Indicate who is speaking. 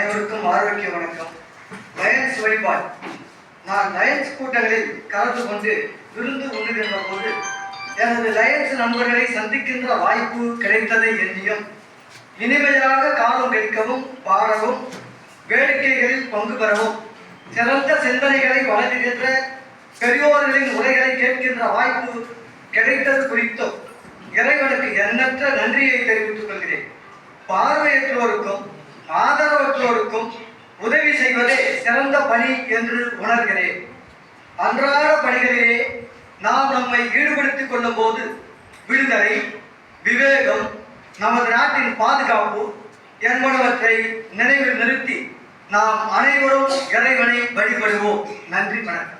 Speaker 1: அனைவருக்கும் ஆரோக்கிய வணக்கம். லயன்ஸ் வழிபாடு. நான் லயன்ஸ் கூட்டங்களில் கலந்து கொண்டு விருந்து உண்ணுகின்ற போது எனது லயன்ஸ் நண்பர்களை சந்திக்கின்ற வாய்ப்பு கிடைத்ததை எண்ணியும் இனிமையாக காலம் கழிக்கவும், பாடவும், வேடிக்கைகளில் பங்கு பெறவும், சிறந்த சிந்தனைகளை வளர்க்கின்ற பெரியோர்களின் உரைகளை கேட்கின்ற வாய்ப்பு கிடைத்தது குறித்தும் இறைவனுக்கு எண்ணற்ற நன்றியை தெரிவித்துக் கொள்கிறேன். பார்வையற்றோருக்கும் ஆதரவற்றோருக்கும் உதவி செய்வதே சிறந்த பணி என்று உணர்கிறேன். அன்றாட பணிகளிலே நாம் நம்மை ஈடுபடுத்திக் கொள்ளும் போது விடுதலை, விவேகம், நமது நாட்டின் பாதுகாப்பு என்பனவற்றை நினைவில் நிறுத்தி நாம் அனைவரும் இறைவனை வழிபடுவோம். நன்றி, வணக்கம்.